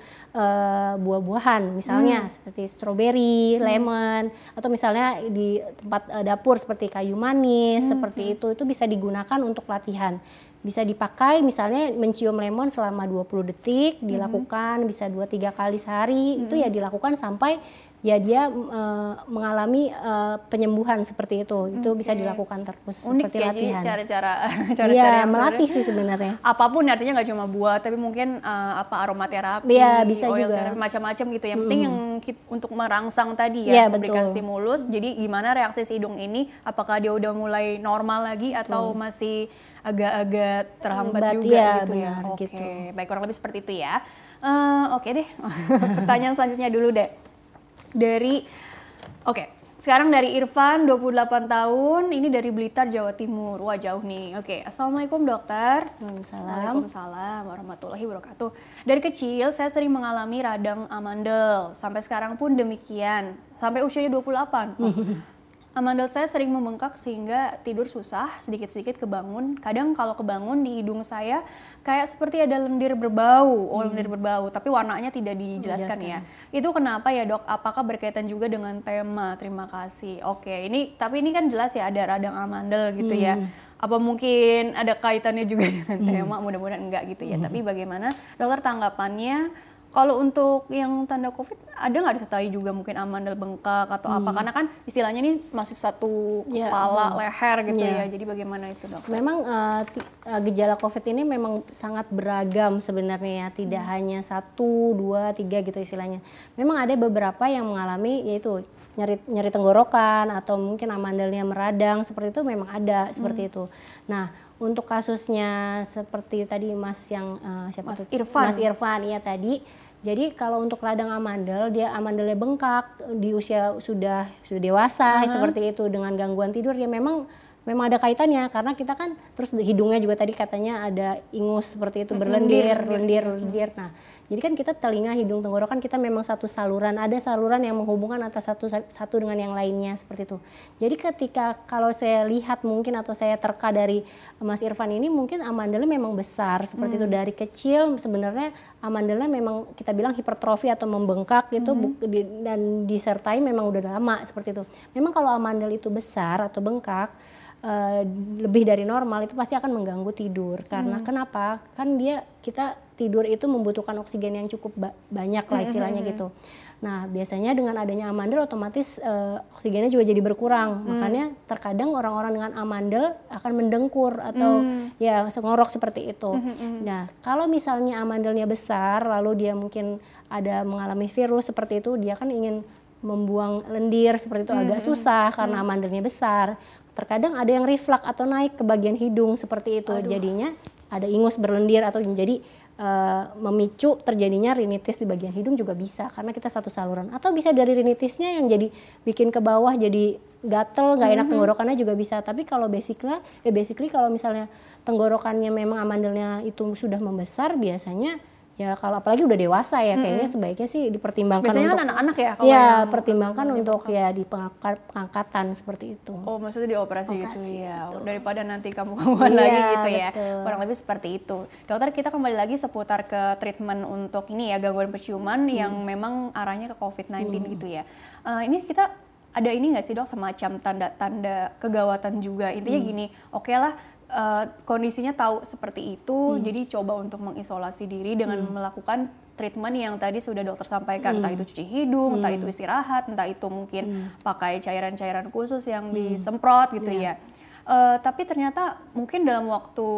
buah-buahan, misalnya seperti stroberi, lemon, atau misalnya di tempat dapur seperti kayu manis, seperti itu bisa digunakan untuk latihan. Bisa dipakai misalnya mencium lemon selama 20 detik, dilakukan bisa 2-3 kali sehari, itu ya dilakukan sampai ya dia mengalami penyembuhan seperti itu bisa dilakukan terus. Unik seperti ya, latihan. Jadi cara Iya, melatih sih sebenarnya. Apapun artinya nggak cuma buah, tapi mungkin aromaterapi, ya, bisa oil juga therapy, macam-macam gitu. Yang penting yang untuk merangsang tadi ya, memberikan stimulus. Jadi gimana reaksi si hidung ini? Apakah dia udah mulai normal lagi atau masih agak-agak terhambat juga ya, gitu benar, ya? Oke, gitu. baik, kurang lebih seperti itu ya. Oke deh, pertanyaan selanjutnya dulu deh. Sekarang dari Irfan, 28 tahun, ini dari Blitar, Jawa Timur. Wah, jauh nih. Oke, Assalamualaikum dokter. Waalaikumsalam warahmatullahi wabarakatuh. Dari kecil saya sering mengalami radang amandel. Sampai sekarang pun demikian. Sampai usianya 28. Amandel saya sering membengkak sehingga tidur susah, sedikit-sedikit kebangun. Kadang kalau kebangun di hidung saya kayak seperti ada lendir berbau. Lendir berbau, tapi warnanya tidak dijelaskan ya. Itu kenapa ya dok? Apakah berkaitan juga dengan tema? Terima kasih. Oke, tapi ini kan jelas ya ada radang amandel gitu ya. Apa mungkin ada kaitannya juga dengan tema? Mudah-mudahan enggak gitu ya. Tapi bagaimana dokter tanggapannya? Kalau untuk yang tanda COVID, ada nggak disertai juga mungkin amandel bengkak atau apa? Karena kan istilahnya ini masih satu kepala, leher gitu ya. Jadi bagaimana itu dok? Memang gejala COVID ini memang sangat beragam sebenarnya ya. Tidak hanya 1, 2, 3 gitu istilahnya. Memang ada beberapa yang mengalami yaitu nyeri tenggorokan atau mungkin amandelnya meradang, seperti itu memang ada seperti itu. Nah, untuk kasusnya seperti tadi Mas yang Mas Irfan. Mas Irfan ya tadi. Jadi kalau untuk radang amandel, dia amandelnya bengkak di usia sudah dewasa seperti itu dengan gangguan tidur, ya memang ada kaitannya karena kita kan terus hidungnya juga tadi katanya ada ingus seperti itu berlendir. Nah, jadi kan kita telinga, hidung, tenggorokan kita memang satu saluran, ada saluran yang menghubungkan antara satu dengan yang lainnya seperti itu. Jadi ketika kalau saya lihat mungkin atau saya terka dari Mas Irfan ini mungkin amandelnya memang besar seperti itu dari kecil. Sebenarnya amandelnya memang kita bilang hipertrofi atau membengkak itu dan disertai memang udah lama seperti itu. Memang kalau amandel itu besar atau bengkak lebih dari normal itu pasti akan mengganggu tidur karena kenapa? Kan kita tidur itu membutuhkan oksigen yang cukup banyak lah istilahnya gitu. Nah, biasanya dengan adanya amandel otomatis oksigennya juga jadi berkurang. Makanya terkadang orang-orang dengan amandel akan mendengkur atau ya ngorok seperti itu. Nah, kalau misalnya amandelnya besar lalu dia mungkin ada mengalami virus seperti itu, dia kan ingin membuang lendir seperti itu agak susah karena amandelnya besar. Terkadang ada yang reflux atau naik ke bagian hidung seperti itu. Jadinya ada ingus berlendir atau menjadi memicu terjadinya rinitis di bagian hidung juga bisa karena kita satu saluran. Atau bisa dari rinitisnya yang jadi bikin ke bawah jadi gatel, nggak enak tenggorokannya juga bisa. Tapi kalau basically kalau misalnya tenggorokannya memang amandelnya itu sudah membesar, biasanya ya kalau apalagi udah dewasa ya kayaknya sebaiknya sih dipertimbangkan. Biasanya untuk kan anak-anak ya? Iya, pertimbangkan untuk ya di pengangkatan seperti itu. Oh, maksudnya dioperasi gitu ya, daripada nanti kamu-kamuan lagi gitu ya. Kurang lebih seperti itu. Dokter, kita kembali lagi seputar ke treatment untuk ini ya, gangguan penciuman yang memang arahnya ke COVID-19 gitu ya. Ini kita ada ini nggak sih dok, semacam tanda-tanda kegawatan juga? Intinya gini, oke lah, kondisinya tahu seperti itu, jadi coba untuk mengisolasi diri dengan melakukan treatment yang tadi sudah dokter sampaikan, entah itu cuci hidung, entah itu istirahat, entah itu mungkin pakai cairan-cairan khusus yang disemprot gitu ya. Tapi ternyata mungkin dalam waktu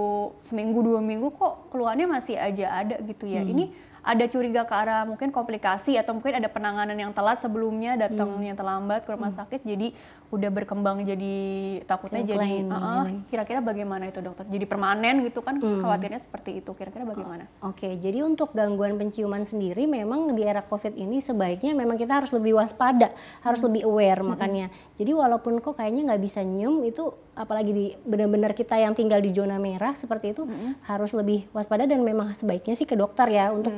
seminggu 2 minggu kok keluhannya masih aja ada gitu ya. Ini ada curiga ke arah mungkin komplikasi atau mungkin ada penanganan yang telat sebelumnya, datangnya terlambat ke rumah sakit, jadi udah berkembang jadi takutnya jadi kira-kira bagaimana itu dokter? Jadi permanen gitu kan, khawatirnya seperti itu, kira-kira bagaimana? Oke, jadi untuk gangguan penciuman sendiri memang di era COVID ini sebaiknya memang kita harus lebih waspada, harus lebih aware makanya. Jadi walaupun kok kayaknya nggak bisa nyium itu, apalagi benar-benar kita yang tinggal di zona merah seperti itu harus lebih waspada dan memang sebaiknya sih ke dokter ya untuk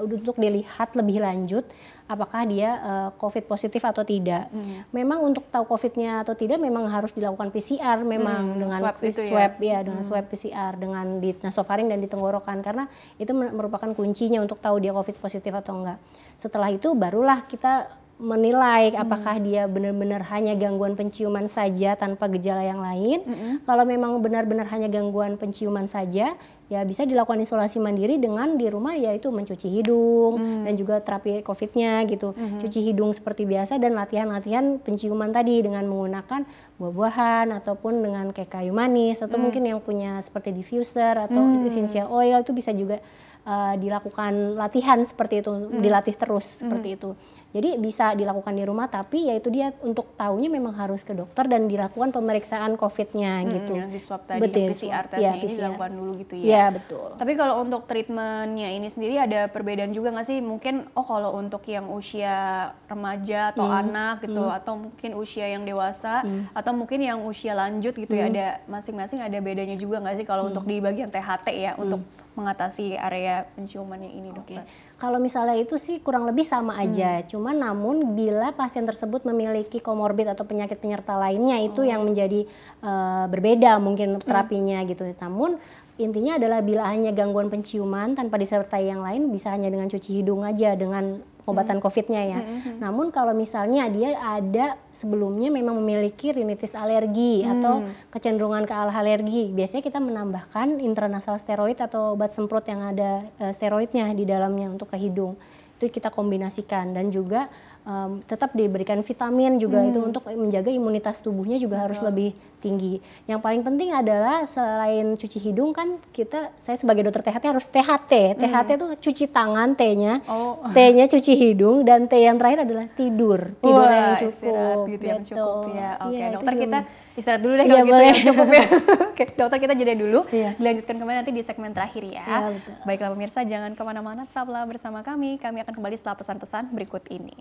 untuk dilihat lebih lanjut apakah dia COVID positif atau tidak. Memang untuk tahu COVID-nya atau tidak memang harus dilakukan PCR memang dengan swab dengan swab PCR dengan di nasofaring dan di tenggorokan karena itu merupakan kuncinya untuk tahu dia COVID positif atau enggak. Setelah itu barulah kita menilai apakah dia benar-benar hanya gangguan penciuman saja tanpa gejala yang lain. Kalau memang benar-benar hanya gangguan penciuman saja, ya bisa dilakukan isolasi mandiri dengan di rumah yaitu mencuci hidung dan juga terapi COVID-nya gitu. Cuci hidung seperti biasa dan latihan-latihan penciuman tadi dengan menggunakan buah-buahan ataupun dengan kayak kayu manis atau mungkin yang punya seperti diffuser atau essential oil itu bisa juga dilakukan latihan seperti itu, dilatih terus seperti itu. Jadi bisa dilakukan di rumah tapi yaitu dia untuk tahunya memang harus ke dokter dan dilakukan pemeriksaan COVID-nya gitu. Yang di swab tadi, betul, PCR tesnya ini dilakukan dulu gitu ya. Iya betul. Tapi kalau untuk treatmentnya ini sendiri ada perbedaan juga nggak sih? Mungkin kalau untuk yang usia remaja atau anak gitu atau mungkin usia yang dewasa atau mungkin yang usia lanjut gitu ya, ada masing-masing ada bedanya juga nggak sih kalau untuk di bagian THT ya untuk mengatasi area penciumannya ini, dokter? Kalau misalnya itu sih kurang lebih sama aja, cuman namun bila pasien tersebut memiliki komorbid atau penyakit penyerta lainnya itu yang menjadi berbeda mungkin terapinya gitu. Namun intinya adalah bila hanya gangguan penciuman tanpa disertai yang lain bisa hanya dengan cuci hidung aja dengan pengobatan COVID-nya ya. Namun kalau misalnya dia ada sebelumnya memang memiliki rinitis alergi atau kecenderungan ke alergi, biasanya kita menambahkan intranasal steroid atau obat semprot yang ada steroidnya di dalamnya untuk ke hidung. Itu kita kombinasikan dan juga tetap diberikan vitamin juga itu untuk menjaga imunitas tubuhnya juga harus lebih tinggi. Yang paling penting adalah selain cuci hidung kan saya sebagai dokter THT harus THT. THT itu cuci tangan T-nya, T-nya cuci hidung dan T yang terakhir adalah tidur yang cukup. Gitu yang cukup ya. Oke, dokter kita istirahat dulu deh kalau gitu ya, cukup ya. Oke, dokter kita jeda dulu. Dilanjutkan kembali nanti di segmen terakhir ya. Baiklah pemirsa, jangan kemana-mana, tetaplah bersama kami. Kami akan kembali setelah pesan-pesan berikut ini.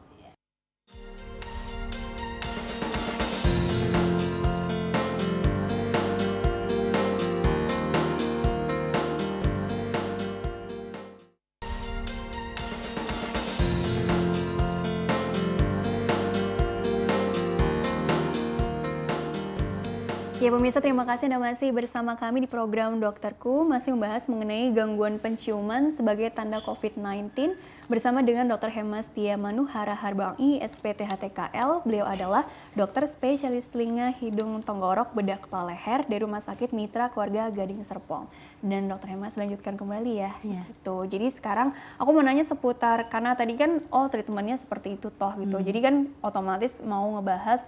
Ya pemirsa, terima kasih Anda masih bersama kami di program Dokterku, masih membahas mengenai gangguan penciuman sebagai tanda COVID-19 bersama dengan Dr. Hemastia Manuhara Harbangi, SPTHTKL. Beliau adalah dokter spesialis telinga, hidung, tenggorok, bedah kepala leher dari Rumah Sakit Mitra Keluarga Gading Serpong. Dan Dr. Hemas lanjutkan kembali ya. Gitu. Jadi sekarang aku mau nanya seputar, karena tadi kan treatmentnya seperti itu toh gitu. Jadi kan otomatis mau ngebahas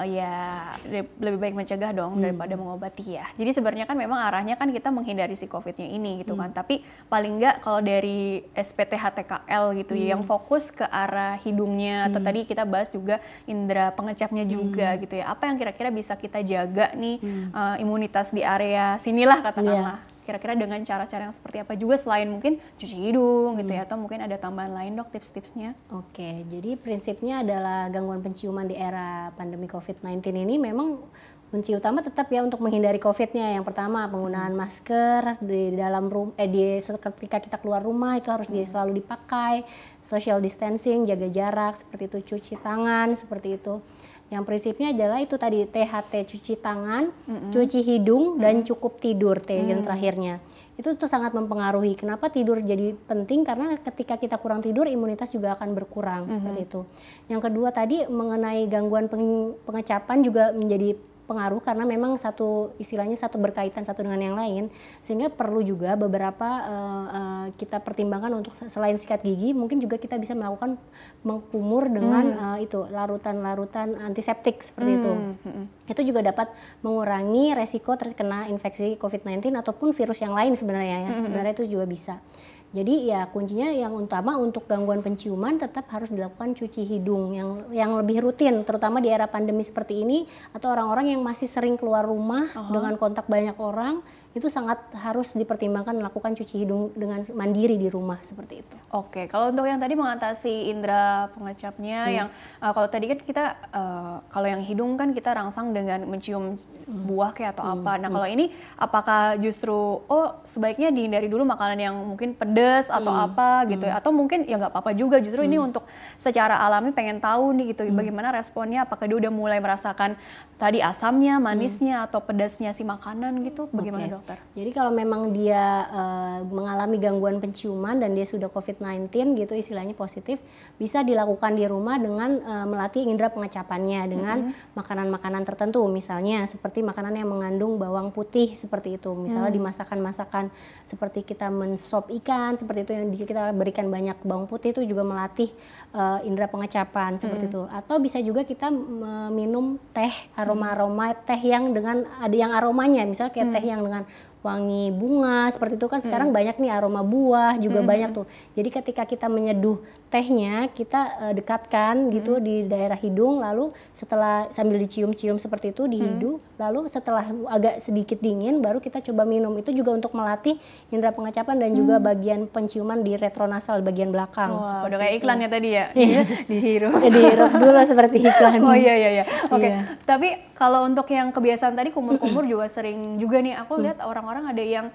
ya lebih baik mencegah dong daripada mengobati ya. Jadi sebenarnya kan memang arahnya kan kita menghindari si COVID-nya ini gitu kan. Tapi paling nggak kalau dari SPTHTKL gitu ya, yang fokus ke arah hidungnya atau tadi kita bahas juga indera pengecapnya juga gitu ya. Apa yang kira-kira bisa kita jaga nih imunitas di area sinilah katakanlah. Kira-kira dengan cara-cara yang seperti apa juga selain mungkin cuci hidung gitu ya, atau mungkin ada tambahan lain dok tips-tipsnya? Oke, jadi prinsipnya adalah gangguan penciuman di era pandemi COVID-19 ini memang kunci utama tetap ya untuk menghindari COVID-nya. Yang pertama penggunaan masker di dalam ketika kita keluar rumah itu harus selalu dipakai, social distancing, jaga jarak seperti itu, cuci tangan seperti itu. Yang prinsipnya adalah itu tadi THT, cuci tangan, cuci hidung, dan cukup tidur yang terakhirnya. Itu tuh sangat mempengaruhi. Kenapa tidur jadi penting? Karena ketika kita kurang tidur, imunitas juga akan berkurang seperti itu. Yang kedua tadi mengenai gangguan pengecapan juga menjadi pengaruh karena memang istilahnya satu berkaitan satu dengan yang lain, sehingga perlu juga beberapa kita pertimbangkan untuk selain sikat gigi mungkin juga kita bisa melakukan mengkumur dengan larutan antiseptik seperti itu. Itu juga dapat mengurangi resiko terkena infeksi COVID-19 ataupun virus yang lain sebenarnya ya. Sebenarnya itu juga bisa. Jadi ya kuncinya yang utama untuk gangguan penciuman tetap harus dilakukan cuci hidung yang lebih rutin, terutama di era pandemi seperti ini atau orang-orang yang masih sering keluar rumah dengan kontak banyak orang, itu sangat harus dipertimbangkan melakukan cuci hidung dengan mandiri di rumah seperti itu. Oke, kalau untuk yang tadi mengatasi indera pengecapnya, yang kalau tadi kan kita kalau yang hidung kan kita rangsang dengan mencium buah kayak atau apa. Nah kalau ini apakah justru sebaiknya dihindari dulu makanan yang mungkin pedas atau apa gitu ya? Atau mungkin ya nggak apa-apa juga, justru ini untuk secara alami pengen tahu nih gitu bagaimana responnya, apakah dia udah mulai merasakan tadi asamnya, manisnya atau pedasnya si makanan gitu, bagaimana dokter? Jadi kalau memang dia mengalami gangguan penciuman dan dia sudah COVID-19 gitu istilahnya positif, bisa dilakukan di rumah dengan melatih indera pengecapannya dengan makanan-makanan tertentu, misalnya seperti makanan yang mengandung bawang putih seperti itu, misalnya di masakan-masakan seperti kita mensop ikan seperti itu yang kita berikan banyak bawang putih, itu juga melatih indera pengecapan seperti itu. Atau bisa juga kita minum teh aroma-aroma teh yang dengan ada yang aromanya, misalnya kayak teh yang dengan wangi bunga seperti itu kan sekarang banyak nih, aroma buah juga banyak tuh. Jadi ketika kita menyeduh tehnya kita dekatkan gitu di daerah hidung, lalu setelah sambil dicium-cium seperti itu di hidung, lalu setelah agak sedikit dingin baru kita coba minum. Itu juga untuk melatih indera pengecapan dan juga bagian penciuman di retronasal bagian belakang. Wah, udah kayak iklannya tadi ya. Dihirup. Dihirup dulu seperti iklan. Oh iya. Oke. Tapi kalau untuk yang kebiasaan tadi kumur-kumur juga sering juga nih aku lihat orang-orang ada yang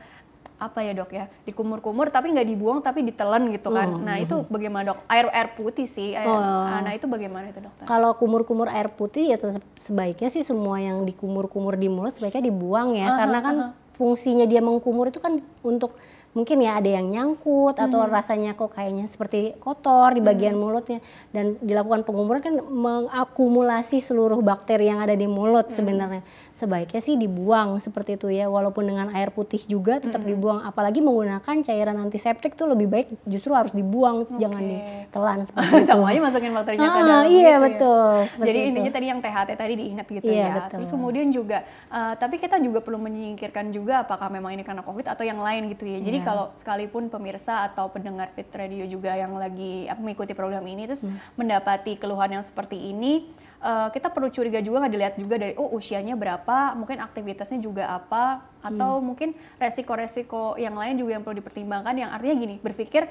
apa ya dok ya, dikumur-kumur tapi nggak dibuang tapi ditelan gitu kan. Nah itu bagaimana dok? Air putih sih. Nah itu bagaimana itu dokter? Kalau kumur-kumur air putih ya sebaiknya sih semua yang dikumur-kumur di mulut sebaiknya dibuang ya, karena kan fungsinya dia mengkumur itu kan untuk mungkin ya ada yang nyangkut atau rasanya kok kayaknya seperti kotor di bagian mulutnya, dan dilakukan pengumuran kan mengakumulasi seluruh bakteri yang ada di mulut. Sebenarnya sebaiknya sih dibuang seperti itu ya, walaupun dengan air putih juga tetap dibuang, apalagi menggunakan cairan antiseptik tuh lebih baik justru harus dibuang, jangan ditelan seperti itu. Sama aja masukin bakterinya ke dalam. Iya gitu betul. Ya. Jadi intinya tadi yang THT tadi diingat gitu ya. Betul. Terus kemudian juga tapi kita juga perlu menyingkirkan juga apakah memang ini karena COVID atau yang lain gitu ya. Jadi kalau sekalipun pemirsa atau pendengar Fit Radio juga yang lagi mengikuti program ini terus mendapati keluhan yang seperti ini, kita perlu curiga juga, nggak dilihat juga dari usianya berapa, mungkin aktivitasnya juga apa, atau mungkin resiko-resiko yang lain juga yang perlu dipertimbangkan, yang artinya gini, berpikir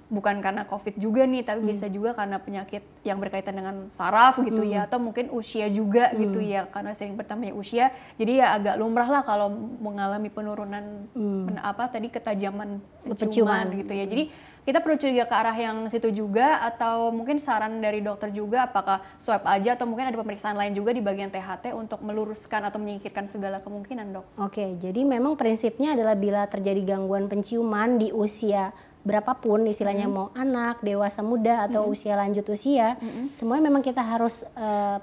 bukan karena COVID juga nih, tapi bisa juga karena penyakit yang berkaitan dengan saraf gitu ya, atau mungkin usia juga gitu ya, karena sering bertambahnya usia, jadi ya agak lumrah lah kalau mengalami penurunan ketajaman penciuman gitu ya. Jadi kita perlu curiga ke arah yang situ juga, atau mungkin saran dari dokter juga apakah swab aja atau mungkin ada pemeriksaan lain juga di bagian THT untuk meluruskan atau menyingkirkan segala kemungkinan dok. Oke, jadi memang prinsipnya adalah bila terjadi gangguan penciuman di usia berapapun istilahnya, mau anak, dewasa muda atau usia lanjut usia, semuanya memang kita harus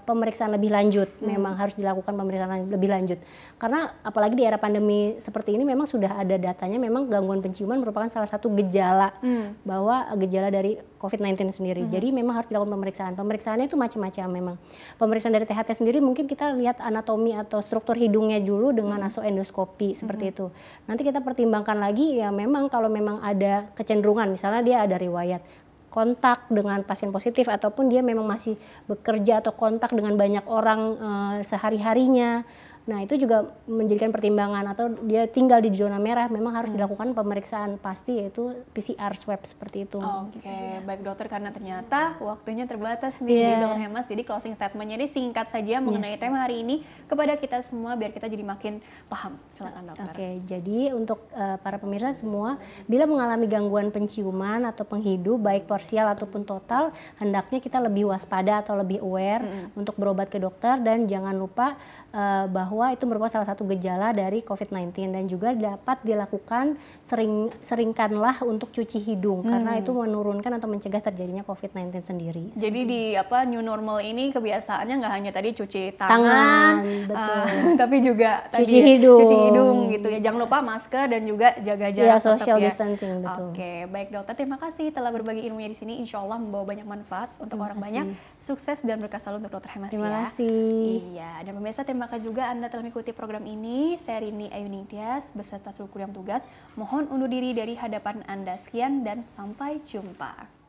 pemeriksaan lebih lanjut, memang harus dilakukan pemeriksaan lebih lanjut. Karena apalagi di era pandemi seperti ini memang sudah ada datanya, memang gangguan penciuman merupakan salah satu gejala bahwa gejala dari COVID-19 sendiri. Jadi memang harus dilakukan pemeriksaan. Pemeriksaannya itu macam-macam memang. Pemeriksaan dari THT sendiri mungkin kita lihat anatomi atau struktur hidungnya dulu dengan nasoendoskopi seperti itu. Nanti kita pertimbangkan lagi ya, memang kalau memang ada kecenderungan, misalnya dia ada riwayat kontak dengan pasien positif ataupun dia memang masih bekerja atau kontak dengan banyak orang sehari-harinya. Nah itu juga menjadikan pertimbangan, atau dia tinggal di zona merah, memang harus dilakukan pemeriksaan pasti, yaitu PCR swab seperti itu. Oke, baik dokter, karena ternyata waktunya terbatas nih di Dokter Hemas, jadi closing statementnya ini singkat saja mengenai tema hari ini kepada kita semua biar kita jadi makin paham. Silakan dokter. Oke, jadi untuk para pemirsa semua, bila mengalami gangguan penciuman atau penghidup baik parsial ataupun total, hendaknya kita lebih waspada atau lebih aware untuk berobat ke dokter, dan jangan lupa bahwa itu merupakan salah satu gejala dari COVID-19, dan juga dapat dilakukan seringkanlah untuk cuci hidung karena itu menurunkan atau mencegah terjadinya COVID-19 sendiri. Jadi di new normal ini kebiasaannya nggak hanya tadi cuci tangan betul. Tapi juga cuci hidung gitu ya. Jangan lupa masker dan juga jaga jarak, social distancing, betul. Oke, baik dokter, terima kasih telah berbagi ilmunya di sini. Insya Allah membawa banyak manfaat untuk orang banyak. Sukses dan berkah selalu untuk Dokter Hemas. Terima kasih. Iya, dan pemirsa, terima kasih juga Anda telah mengikuti program ini. Saya Rini Ayuning Tias beserta seluruh kru yang tugas mohon undur diri dari hadapan Anda. Sekian dan sampai jumpa.